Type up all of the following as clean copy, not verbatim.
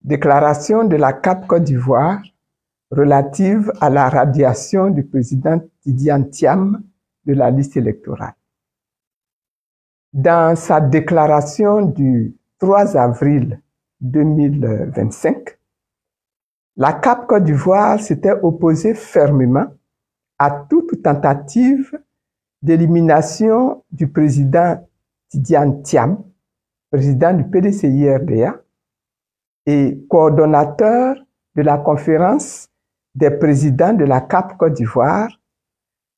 Déclaration de la CAP Côte d'Ivoire relative à la radiation du président Tidiane Thiam de la liste électorale. Dans sa déclaration du 3 avril 2025, la CAP Côte d'Ivoire s'était opposée fermement à toute tentative d'élimination du président Tidiane Thiam, président du PDCI-RDA et coordonnateur de la conférence des présidents de la CAP Côte d'Ivoire,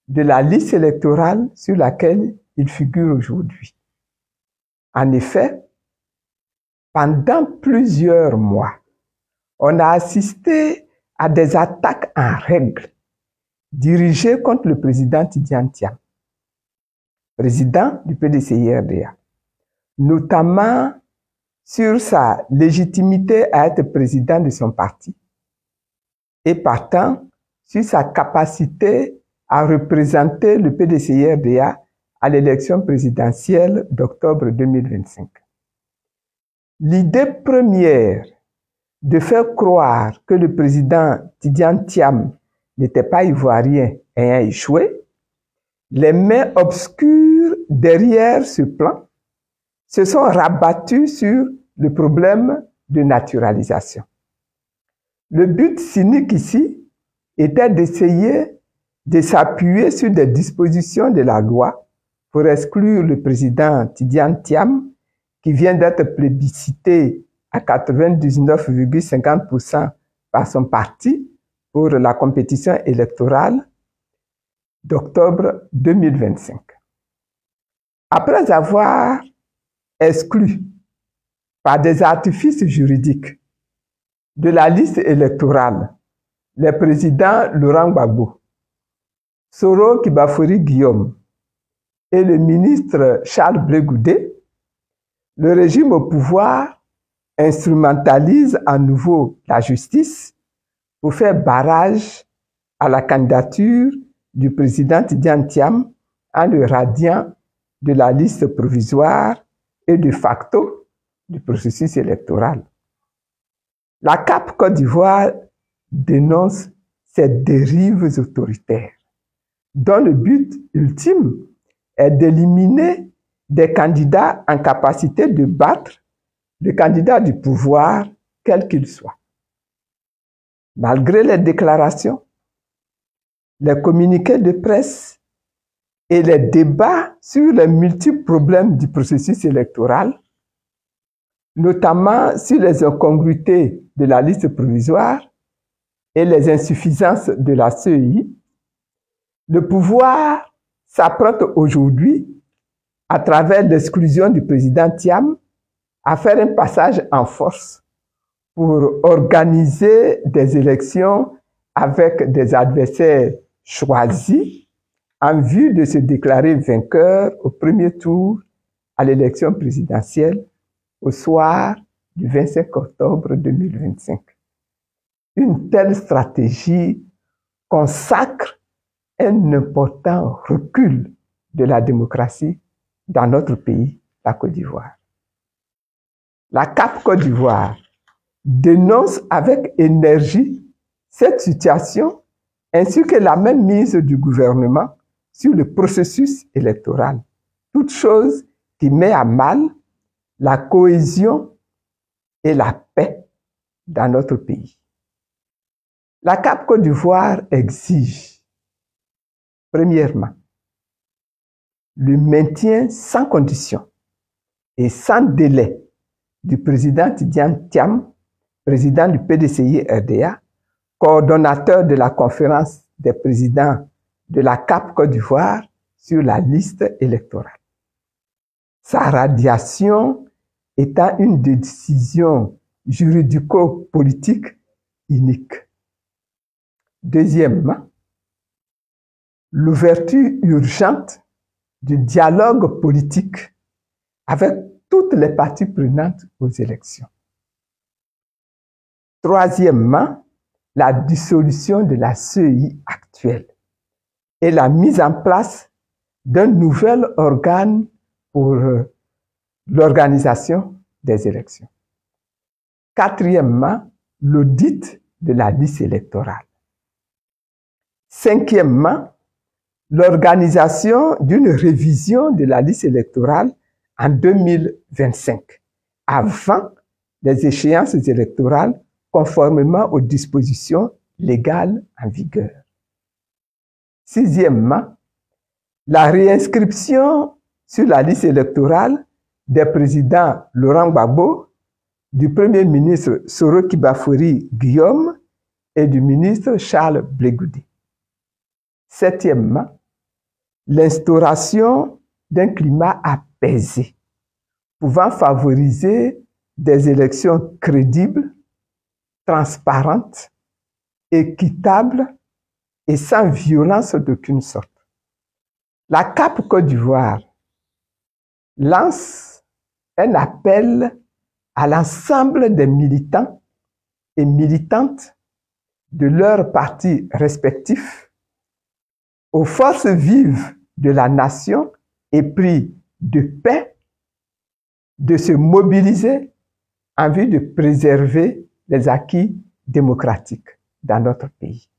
de la liste électorale sur laquelle il figure aujourd'hui. En effet, pendant plusieurs mois, on a assisté à des attaques en règle dirigées contre le président Tidiane Thiam, président du PDCI-RDA, notamment sur sa légitimité à être président de son parti et partant sur sa capacité à représenter le PDCI-RDA à l'élection présidentielle d'octobre 2025. L'idée première de faire croire que le président Tidiane Thiam n'était pas ivoirien ayant échoué, les mains obscures derrière ce plan se sont rabattues sur le problème de naturalisation. Le but cynique ici était d'essayer de s'appuyer sur des dispositions de la loi pour exclure le président Tidiane Thiam, qui vient d'être plébiscité à 99,50% par son parti pour la compétition électorale d'octobre 2025. Après avoir exclu par des artifices juridiques de la liste électorale les présidents Laurent Gbagbo, Soro Kibafori Guillaume et le ministre Charles Blé Goudé, le régime au pouvoir instrumentalise à nouveau la justice pour faire barrage à la candidature du président Tidiane Thiam en le radiant de la liste provisoire et de facto du processus électoral. La CAP Côte d'Ivoire dénonce ces dérives autoritaires, dont le but ultime est d'éliminer des candidats en capacité de battre le candidat du pouvoir, quel qu'il soit. Malgré les déclarations, les communiqués de presse et les débats sur les multiples problèmes du processus électoral, notamment sur les incongruités de la liste provisoire et les insuffisances de la CEI, le pouvoir s'apprête aujourd'hui, à travers l'exclusion du président Thiam, à faire un passage en force pour organiser des élections avec des adversaires choisis en vue de se déclarer vainqueur au premier tour à l'élection présidentielle au soir du 25 octobre 2025. Une telle stratégie consacre un important recul de la démocratie dans notre pays, la Côte d'Ivoire. La CAP Côte d'Ivoire dénonce avec énergie cette situation ainsi que la même mise du gouvernement sur le processus électoral, toute chose qui met à mal la cohésion et la paix dans notre pays. La CAP Côte d'Ivoire exige, premièrement, le maintien sans condition et sans délai du président Tidiane Thiam, président du PDCI-RDA, coordonnateur de la conférence des présidents de la CAP Côte d'Ivoire sur la liste électorale. Sa radiation étant une décision juridico-politique unique. Deuxièmement, l'ouverture urgente du dialogue politique avec toutes les parties prenantes aux élections. Troisièmement, la dissolution de la CEI actuelle et la mise en place d'un nouvel organe pour l'organisation des élections. Quatrièmement, l'audit de la liste électorale. Cinquièmement, l'organisation d'une révision de la liste électorale en 2025, avant les échéances électorales conformément aux dispositions légales en vigueur. Sixièmement, la réinscription sur la liste électorale des présidents Laurent Gbagbo, du Premier ministre Soro Kibafori Guillaume et du ministre Charles Blegoudi. Septièmement, l'instauration d'un climat apaisé, pouvant favoriser des élections crédibles, transparentes, équitables et sans violence d'aucune sorte. La CAP Côte d'Ivoire lance un appel à l'ensemble des militants et militantes de leurs partis respectifs, aux forces vives de la nation épris de paix, de se mobiliser en vue de préserver les acquis démocratiques dans notre pays.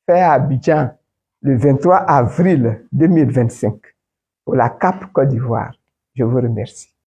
Fait à Abidjan le 23 avril 2025 pour la CAP Côte d'Ivoire. Je vous remercie.